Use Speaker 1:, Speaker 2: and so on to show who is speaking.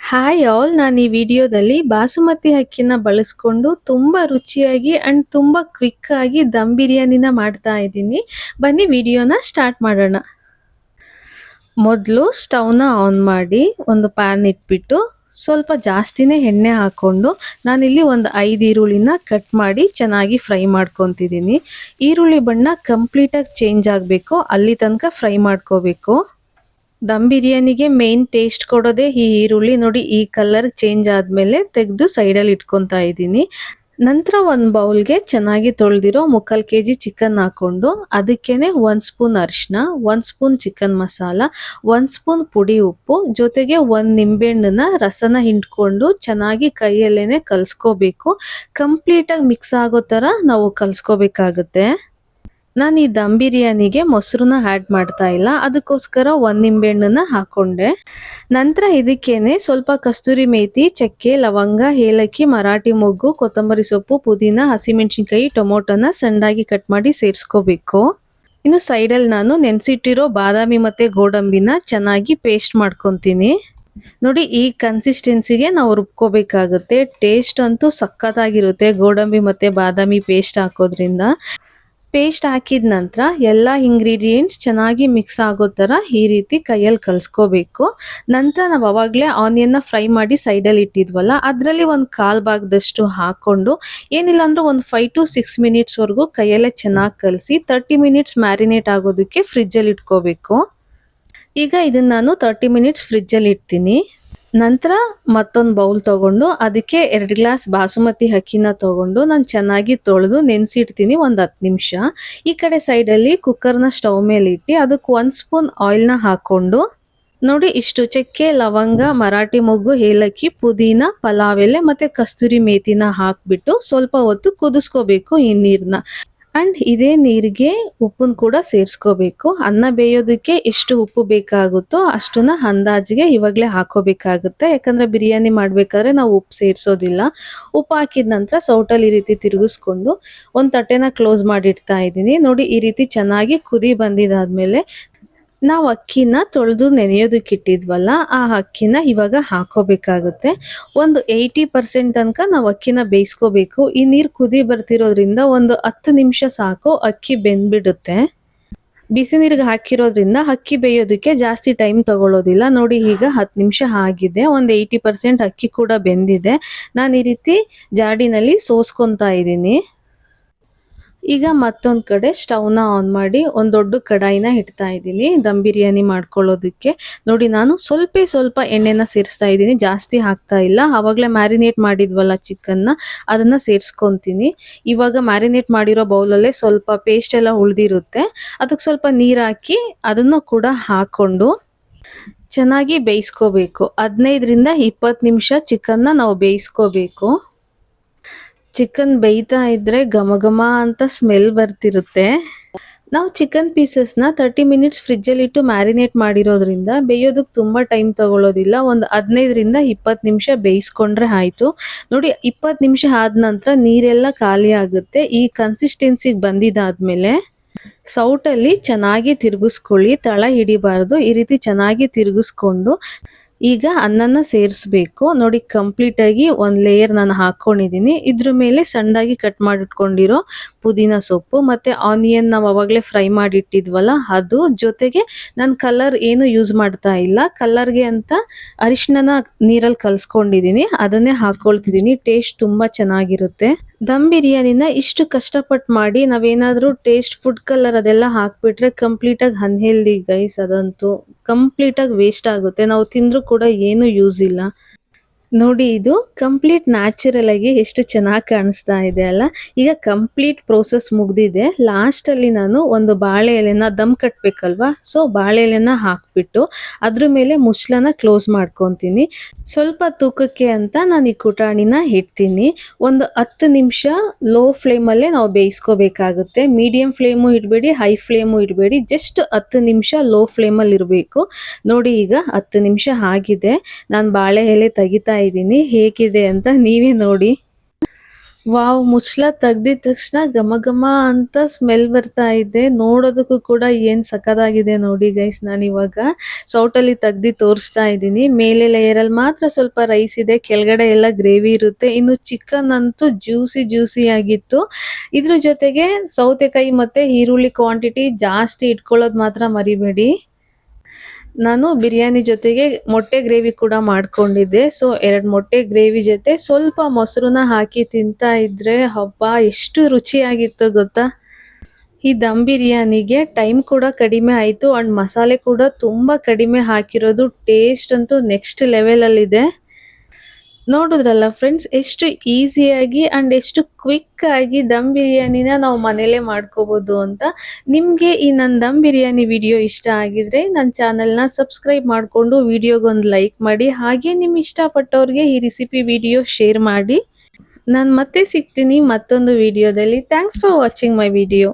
Speaker 1: Hi all, ನಾನು ಈ ವಿಡಿಯೋದಲ್ಲಿ ಬಾಸುಮತಿ ಅಕ್ಕಿನ ಬಳಸ್ಕೊಂಡು ತುಂಬ ರುಚಿಯಾಗಿ ಆ್ಯಂಡ್ ತುಂಬ ಕ್ವಿಕ್ಕಾಗಿ ದಮ್ ಬಿರಿಯಾನಿನ ಮಾಡ್ತಾ ಇದ್ದೀನಿ. ಬನ್ನಿ ವಿಡಿಯೋನ ಸ್ಟಾರ್ಟ್ ಮಾಡೋಣ. ಮೊದಲು ಸ್ಟವ್ನ ಆನ್ ಮಾಡಿ ಒಂದು ಪ್ಯಾನ್ ಇಟ್ಬಿಟ್ಟು ಸ್ವಲ್ಪ ಜಾಸ್ತಿನೇ ಎಣ್ಣೆ ಹಾಕ್ಕೊಂಡು ನಾನಿಲ್ಲಿ ಒಂದು 5 ಈರುಳ್ಳಿನ ಕಟ್ ಮಾಡಿ ಚೆನ್ನಾಗಿ ಫ್ರೈ ಮಾಡ್ಕೊತಿದ್ದೀನಿ. ಈರುಳ್ಳಿ ಬಣ್ಣ ಕಂಪ್ಲೀಟಾಗಿ ಚೇಂಜ್ ಆಗಬೇಕು, ಅಲ್ಲಿ ತನಕ ಫ್ರೈ ಮಾಡ್ಕೋಬೇಕು. ದಮ್ ಬಿರಿಯಾನಿಗೆ ಮೇನ್ ಟೇಸ್ಟ್ ಕೊಡೋದೇ ಈ ಈರುಳ್ಳಿ. ನೋಡಿ, ಈ ಕಲರ್ ಚೇಂಜ್ ಆದಮೇಲೆ ತೆಗೆದು ಸೈಡಲ್ಲಿ ಇಟ್ಕೊತಾ ಇದ್ದೀನಿ. ನಂತರ ಒಂದು ಬೌಲ್ಗೆ ಚೆನ್ನಾಗಿ ತೊಳೆದಿರೋ 3/4 kg ಚಿಕನ್ ಹಾಕ್ಕೊಂಡು ಅದಕ್ಕೇನೆ 1 ಸ್ಪೂನ್ ಅರಿಶಿನ, 1 ಸ್ಪೂನ್ ಚಿಕನ್ ಮಸಾಲ, 1 ಸ್ಪೂನ್ ಪುಡಿ ಉಪ್ಪು, ಜೊತೆಗೆ 1 ನಿಂಬೆಹಣ್ಣನ್ನ ರಸನ ಹಿಂಡ್ಕೊಂಡು ಚೆನ್ನಾಗಿ ಕೈಯಲ್ಲೇನೆ ಕಲಿಸ್ಕೋಬೇಕು. ಕಂಪ್ಲೀಟಾಗಿ ಮಿಕ್ಸ್ ಆಗೋ ಥರ ನಾವು ಕಲಿಸ್ಕೋಬೇಕಾಗುತ್ತೆ. ನಾನು ಈ ದಮ್ ಬಿರಿಯಾನಿಗೆ ಮೊಸರನ್ನ ಆ್ಯಡ್ ಮಾಡ್ತಾ ಇಲ್ಲ, ಅದಕ್ಕೋಸ್ಕರ 1 ನಿಂಬೆಹಣ್ಣನ್ನ ಹಾಕ್ಕೊಂಡೆ. ನಂತರ ಇದಕ್ಕೇನೆ ಸ್ವಲ್ಪ ಕಸ್ತೂರಿ ಮೇಥಿ, ಚಕ್ಕೆ, ಲವಂಗ, ಏಲಕ್ಕಿ, ಮರಾಠಿ ಮೊಗ್ಗು, ಕೊತ್ತಂಬರಿ ಸೊಪ್ಪು, ಪುದೀನ, ಹಸಿಮೆಣಸಿನ್ಕಾಯಿ, ಟೊಮೊಟೊನ ಸಣ್ಣದಾಗಿ ಕಟ್ ಮಾಡಿ ಸೇರಿಸ್ಕೋಬೇಕು. ಇನ್ನು ಸೈಡಲ್ಲಿ ನಾನು ನೆನೆಸಿಟ್ಟಿರೋ ಬಾದಾಮಿ ಮತ್ತು ಗೋಡಂಬಿನ ಚೆನ್ನಾಗಿ ಪೇಸ್ಟ್ ಮಾಡ್ಕೊತೀನಿ. ನೋಡಿ, ಈ ಕನ್ಸಿಸ್ಟೆನ್ಸಿಗೆ ನಾವು ರುಬ್ಕೋಬೇಕಾಗುತ್ತೆ. ಟೇಸ್ಟ್ ಅಂತೂ ಸಖತ್ತಾಗಿರುತ್ತೆ ಗೋಡಂಬಿ ಮತ್ತು ಬಾದಾಮಿ ಪೇಸ್ಟ್ ಹಾಕೋದ್ರಿಂದ. ಪೇಸ್ಟ್ ಹಾಕಿದ ನಂತರ ಎಲ್ಲ ಇಂಗ್ರೀಡಿಯೆಂಟ್ಸ್ ಚೆನ್ನಾಗಿ ಮಿಕ್ಸ್ ಆಗೋ ಥರ ಈ ರೀತಿ ಕೈಯಲ್ಲಿ ಕಲಿಸ್ಕೋಬೇಕು. ನಂತರ ನಾವು ಅವಾಗಲೇ ಆನಿಯನ್ನ ಫ್ರೈ ಮಾಡಿ ಸೈಡಲ್ಲಿ ಇಟ್ಟಿದ್ವಲ್ಲ, ಅದರಲ್ಲಿ ಒಂದು 1/4 ಭಾಗದಷ್ಟು ಹಾಕ್ಕೊಂಡು ಏನಿಲ್ಲ ಅಂದರೂ ಒಂದು 5 to 6 ಮಿನಿಟ್ಸ್ವರೆಗೂ ಕೈಯಲ್ಲೇ ಚೆನ್ನಾಗಿ ಕಲಸಿ 30 ಮಿನಿಟ್ಸ್ ಮ್ಯಾರಿನೇಟ್ ಆಗೋದಕ್ಕೆ ಫ್ರಿಜ್ಜಲ್ಲಿ ಇಟ್ಕೋಬೇಕು. ಈಗ ಇದನ್ನು ನಾನು 30 ಮಿನಿಟ್ಸ್ ಫ್ರಿಜ್ಜಲ್ಲಿ ಇಡ್ತೀನಿ. ನಂತರ ಮತ್ತೊಂದು ಬೌಲ್ ತೊಗೊಂಡು ಅದಕ್ಕೆ 2 ಗ್ಲಾಸ್ ಬಾಸುಮತಿ ಅಕ್ಕಿನ ತೊಗೊಂಡು ನಾನು ಚೆನ್ನಾಗಿ ತೊಳೆದು ನೆನೆಸಿಡ್ತೀನಿ ಒಂದು 10 ನಿಮಿಷ. ಈ ಕಡೆ ಸೈಡಲ್ಲಿ ಕುಕ್ಕರ್ನ ಸ್ಟವ್ ಮೇಲೆ ಇಟ್ಟು ಅದಕ್ಕೆ 1 ಸ್ಪೂನ್ ಆಯಿಲ್ನ ಹಾಕ್ಕೊಂಡು ನೋಡಿ, ಇಷ್ಟು ಚಕ್ಕೆ, ಲವಂಗ, ಮರಾಠಿ ಮೊಗ್ಗು, ಏಲಕ್ಕಿ, ಪುದೀನ, ಪಲಾವ್ ಎಲೆ ಮತ್ತು ಕಸ್ತೂರಿ ಮೇಥಿನ ಹಾಕ್ಬಿಟ್ಟು ಸ್ವಲ್ಪ ಹೊತ್ತು ಕುದಿಸ್ಕೋಬೇಕು ಈ ನೀರನ್ನ. ಆ್ಯಂಡ್ ಇದೇ ನೀರಿಗೆ ಉಪ್ಪನ್ನು ಕೂಡ ಸೇರಿಸ್ಕೋಬೇಕು. ಅನ್ನ ಬೇಯೋದಕ್ಕೆ ಎಷ್ಟು ಉಪ್ಪು ಬೇಕಾಗುತ್ತೋ ಅಷ್ಟನ್ನ ಅಂದಾಜಿಗೆ ಇವಾಗಲೇ ಹಾಕೋಬೇಕಾಗುತ್ತೆ. ಯಾಕಂದರೆ ಬಿರಿಯಾನಿ ಮಾಡಬೇಕಾದ್ರೆ ನಾವು ಉಪ್ಪು ಸೇರಿಸೋದಿಲ್ಲ. ಉಪ್ಪು ಹಾಕಿದ ನಂತರ ಸೌಟಲ್ಲಿ ಈ ರೀತಿ ತಿರುಗಿಸ್ಕೊಂಡು ಒಂದು ತಟ್ಟೆನ ಕ್ಲೋಸ್ ಮಾಡಿಡ್ತಾ ಇದ್ದೀನಿ. ನೋಡಿ, ಈ ರೀತಿ ಚೆನ್ನಾಗಿ ಕುದಿ ಬಂದಿದ್ದಾದಮೇಲೆ ನಾವು ಅಕ್ಕಿನ ತೊಳೆದು ನೆನೆಯೋದಕ್ಕೆ ಇಟ್ಟಿದ್ವಲ್ಲ, ಆ ಅಕ್ಕಿನ ಇವಾಗ ಹಾಕೋಬೇಕಾಗುತ್ತೆ. ಒಂದು 80% ತನಕ ನಾವು ಅಕ್ಕಿನ ಬೇಯಿಸ್ಕೋಬೇಕು. ಈ ನೀರು ಕುದಿ ಬರ್ತಿರೋದ್ರಿಂದ ಒಂದು 10 ನಿಮಿಷ ಸಾಕು, ಅಕ್ಕಿ ಬೆಂದ್ಬಿಡುತ್ತೆ. ಬಿಸಿ ನೀರಿಗೆ ಹಾಕಿರೋದ್ರಿಂದ ಅಕ್ಕಿ ಬೇಯೋದಕ್ಕೆ ಜಾಸ್ತಿ ಟೈಮ್ ತಗೊಳ್ಳೋದಿಲ್ಲ. ನೋಡಿ, ಈಗ 10 ನಿಮಿಷ ಆಗಿದೆ, ಒಂದು 80% ಅಕ್ಕಿ ಕೂಡ ಬೆಂದಿದೆ. ನಾನು ಈ ರೀತಿ ಜಾಡಿನಲ್ಲಿ ಸೋಸ್ಕೊತಾ ಇದ್ದೀನಿ. ಈಗ ಮತ್ತೊಂದು ಕಡೆ ಸ್ಟವ್ನ ಆನ್ ಮಾಡಿ ಒಂದು ದೊಡ್ಡ ಕಡಾಯಿನ ಇಡ್ತಾ ಇದ್ದೀನಿ ದಮ್ ಬಿರಿಯಾನಿ ಮಾಡ್ಕೊಳ್ಳೋದಕ್ಕೆ. ನೋಡಿ, ನಾನು ಸ್ವಲ್ಪ ಎಣ್ಣೆನ ಸೇರಿಸ್ತಾ ಇದ್ದೀನಿ, ಜಾಸ್ತಿ ಹಾಕ್ತಾ ಇಲ್ಲ. ಆವಾಗಲೇ ಮ್ಯಾರಿನೇಟ್ ಮಾಡಿದ್ವಲ್ಲ ಚಿಕನ್ನ, ಅದನ್ನು ಸೇರಿಸ್ಕೊತೀನಿ. ಇವಾಗ ಮ್ಯಾರಿನೇಟ್ ಮಾಡಿರೋ ಬೌಲಲ್ಲೇ ಸ್ವಲ್ಪ ಪೇಸ್ಟ್ ಎಲ್ಲ ಉಳಿದಿರುತ್ತೆ, ಅದಕ್ಕೆ ಸ್ವಲ್ಪ ನೀರು ಹಾಕಿ ಅದನ್ನು ಕೂಡ ಹಾಕ್ಕೊಂಡು ಚೆನ್ನಾಗಿ ಬೇಯಿಸ್ಕೋಬೇಕು. 15ರಿಂದ 20 ನಿಮಿಷ ಚಿಕನ್ನ ನಾವು ಬೇಯಿಸ್ಕೋಬೇಕು. ಚಿಕನ್ ಬೇಯ್ತಾ ಇದ್ರೆ ಘಮ ಘಮ ಅಂತ ಸ್ಮೆಲ್ ಬರ್ತಿರುತ್ತೆ. ನಾವು ಚಿಕನ್ ಪೀಸಸ್ನ 30 ಮಿನಿಟ್ಸ್ ಫ್ರಿಜ್ಜಲ್ಲಿ ಇಟ್ಟು ಮ್ಯಾರಿನೇಟ್ ಮಾಡಿರೋದ್ರಿಂದ ಬೇಯೋದಕ್ಕೆ ತುಂಬ ಟೈಮ್ ತಗೊಳ್ಳೋದಿಲ್ಲ. ಒಂದು 15ರಿಂದ 20 ನಿಮಿಷ ಬೇಯಿಸ್ಕೊಂಡ್ರೆ ಆಯಿತು. ನೋಡಿ, 20 ನಿಮಿಷ ಆದ ನಂತರ ನೀರೆಲ್ಲ ಖಾಲಿ ಆಗುತ್ತೆ. ಈ ಕನ್ಸಿಸ್ಟೆನ್ಸಿಗೆ ಬಂದಿದ್ದಾದಮೇಲೆ ಸೌಟಲ್ಲಿ ಚೆನ್ನಾಗಿ ತಿರುಗಿಸ್ಕೊಳ್ಳಿ, ತಳ ಹಿಡಿಬಾರ್ದು. ಈ ರೀತಿ ಚೆನ್ನಾಗಿ ತಿರುಗಿಸ್ಕೊಂಡು ಈಗ ಅನ್ನನ ಸೇರಿಸ್ಬೇಕು. ನೋಡಿ, ಕಂಪ್ಲೀಟಾಗಿ ಒಂದು ಲೇಯರ್ ನಾನು ಹಾಕ್ಕೊಂಡಿದ್ದೀನಿ. ಇದ್ರ ಮೇಲೆ ಸಣ್ಣದಾಗಿ ಕಟ್ ಮಾಡಿಟ್ಕೊಂಡಿರೋ ಪುದೀನ ಸೊಪ್ಪು ಮತ್ತು ಆನಿಯನ್ ನಾವು ಅವಾಗಲೇ ಫ್ರೈ ಮಾಡಿಟ್ಟಿದ್ವಲ್ಲ ಅದು, ಜೊತೆಗೆ ನಾನು ಕಲರ್ ಏನು ಯೂಸ್ ಮಾಡ್ತಾ ಇಲ್ಲ. ಕಲರ್ಗೆ ಅಂತ ಅರಿಶಿಣನ ನೀರಲ್ಲಿ ಕಲಿಸ್ಕೊಂಡಿದ್ದೀನಿ, ಅದನ್ನೇ ಹಾಕ್ಕೊಳ್ತಿದ್ದೀನಿ. ಟೇಸ್ಟ್ ತುಂಬ ಚೆನ್ನಾಗಿರುತ್ತೆ. ದಮ್ ಬಿರಿಯಾನಿನ ಇಷ್ಟು ಕಷ್ಟಪಟ್ಟು ಮಾಡಿ ನಾವೇನಾದರೂ ಟೇಸ್ಟ್ ಫುಡ್ ಕಲರ್ ಅದೆಲ್ಲ ಹಾಕ್ಬಿಟ್ರೆ ಕಂಪ್ಲೀಟಾಗಿ ಅನ್ಹೆಲ್ದಿ ಗೈಸ್. ಅದಂತೂ ಕಂಪ್ಲೀಟಾಗಿ ವೇಸ್ಟ್ ಆಗುತ್ತೆ, ನಾವು ತಿಂದರೂ ಕೂಡ ಏನು ಯೂಸ್ ಇಲ್ಲ. ನೋಡಿ, ಇದು ಕಂಪ್ಲೀಟ್ ನ್ಯಾಚುರಲ್ ಆಗಿ ಎಷ್ಟು ಚೆನ್ನಾಗಿ ಕಾಣಿಸ್ತಾ ಇದೆ ಅಲ್ಲ. ಈಗ ಕಂಪ್ಲೀಟ್ ಪ್ರೋಸೆಸ್ ಮುಗ್ದಿದೆ. ಲಾಸ್ಟಲ್ಲಿ ನಾನು ಒಂದು ಬಾಳೆ ಎಲೆನ ದಮ್ ಕಟ್ಟಬೇಕಲ್ವಾ, ಸೊ ಬಾಳೆ ಎಲೆನ ಹಾಕ್ಬಿಟ್ಟು ಅದ್ರ ಮೇಲೆ ಮುಚ್ಚಳನ ಕ್ಲೋಸ್ ಮಾಡ್ಕೊತೀನಿ. ಸ್ವಲ್ಪ ತೂಕಕ್ಕೆ ಅಂತ ನಾನು ಈ ಕುಟಾಣಿನ ಇಡ್ತೀನಿ. ಒಂದು 10 ನಿಮಿಷ ಲೋ ಫ್ಲೇಮಲ್ಲೇ ನಾವು ಬೇಯಿಸ್ಕೋಬೇಕಾಗುತ್ತೆ. ಮೀಡಿಯಂ ಫ್ಲೇಮು ಇಡಬೇಡಿ, ಹೈ ಫ್ಲೇಮು ಇಡಬೇಡಿ, ಜಸ್ಟ್ 10 ನಿಮಿಷ ಲೋ ಫ್ಲೇಮಲ್ಲಿ ಇರಬೇಕು. ನೋಡಿ, ಈಗ 10 ನಿಮಿಷ ಆಗಿದೆ. ನಾನು ಬಾಳೆ ಎಲೆ ತೆಗಿತಾ ಇದ್ದೀನಿ, ಹೇಗಿದೆ ಅಂತ ನೀವೇ ನೋಡಿ. ವಾವ್! ಮುಚ್ಚಳ ತೆಗ್ದಿದ ತಕ್ಷಣ ಘಮ ಘಮ ಅಂತ ಸ್ಮೆಲ್ ಬರ್ತಾ ಇದೆ. ನೋಡೋದಕ್ಕೂ ಕೂಡ ಏನ್ ಸಖತ್ತಾಗಿದೆ ನೋಡಿ ಗೈಸ್. ನಾನಿವಾಗ ಸೌಟಲ್ಲಿ ತೆಗ್ದಿ ತೋರಿಸ್ತಾ ಇದ್ದೀನಿ. ಮೇಲೆ ಲೇಯರಲ್ಲಿ ಮಾತ್ರ ಸ್ವಲ್ಪ ರೈಸ್ ಇದೆ, ಕೆಳಗಡೆ ಎಲ್ಲ ಗ್ರೇವಿ ಇರುತ್ತೆ. ಇನ್ನು ಚಿಕನ್ ಅಂತೂ ಜ್ಯೂಸಿ ಜ್ಯೂಸಿ ಆಗಿತ್ತು. ಇದ್ರ ಜೊತೆಗೆ ಸೌತೆಕಾಯಿ ಮತ್ತೆ ಈರುಳ್ಳಿ ಕ್ವಾಂಟಿಟಿ ಜಾಸ್ತಿ ಇಟ್ಕೊಳ್ಳೋದು ಮಾತ್ರ ಮರಿಬೇಡಿ. ನಾನು ಬಿರಿಯಾನಿ ಜೊತೆಗೆ ಮೊಟ್ಟೆ ಗ್ರೇವಿ ಕೂಡ ಮಾಡ್ಕೊಂಡಿದ್ದೆ. ಸೊ 2 ಮೊಟ್ಟೆ ಗ್ರೇವಿ ಜೊತೆ ಸ್ವಲ್ಪ ಮೊಸರನ್ನ ಹಾಕಿ ತಿಂತಾ ಇದ್ರೆ ಹಬ್ಬಾ ಎಷ್ಟು ರುಚಿಯಾಗಿತ್ತು ಗೊತ್ತಾ. ಈ ದಮ್ ಬಿರಿಯಾನಿಗೆ ಟೈಮ್ ಕೂಡ ಕಡಿಮೆ ಆಯಿತು ಅಂಡ್ ಮಸಾಲೆ ಕೂಡ ತುಂಬ ಕಡಿಮೆ ಹಾಕಿರೋದು. ಟೇಸ್ಟ್ ಅಂತೂ ನೆಕ್ಸ್ಟ್ ಲೆವೆಲಲ್ಲಿದೆ. ನೋಡಿದ್ರಲ್ಲ ಫ್ರೆಂಡ್ಸ್, ಎಷ್ಟು ಈಸಿಯಾಗಿ ಆ್ಯಂಡ್ ಎಷ್ಟು ಕ್ವಿಕ್ ಆಗಿ ದಮ್ ಬಿರಿಯಾನಿನ ನಾವು ಮನೇಲೇ ಮಾಡ್ಕೋಬೋದು ಅಂತ. ನಿಮಗೆ ಈ ನನ್ನ ದಮ್ ಬಿರಿಯಾನಿ ವಿಡಿಯೋ ಇಷ್ಟ ಆಗಿದ್ರೆ ನನ್ನ ಚಾನಲ್ನ ಸಬ್ಸ್ಕ್ರೈಬ್ ಮಾಡಿಕೊಂಡು ವಿಡಿಯೋಗೊಂದು ಲೈಕ್ ಮಾಡಿ. ಹಾಗೆ ನಿಮ್ಮ ಇಷ್ಟಪಟ್ಟವ್ರಿಗೆ ಈ ರೆಸಿಪಿ ವಿಡಿಯೋ ಶೇರ್ ಮಾಡಿ. ನಾನು ಮತ್ತೆ ಸಿಗ್ತೀನಿ ಮತ್ತೊಂದು ವಿಡಿಯೋದಲ್ಲಿ. Thanks for watching my video.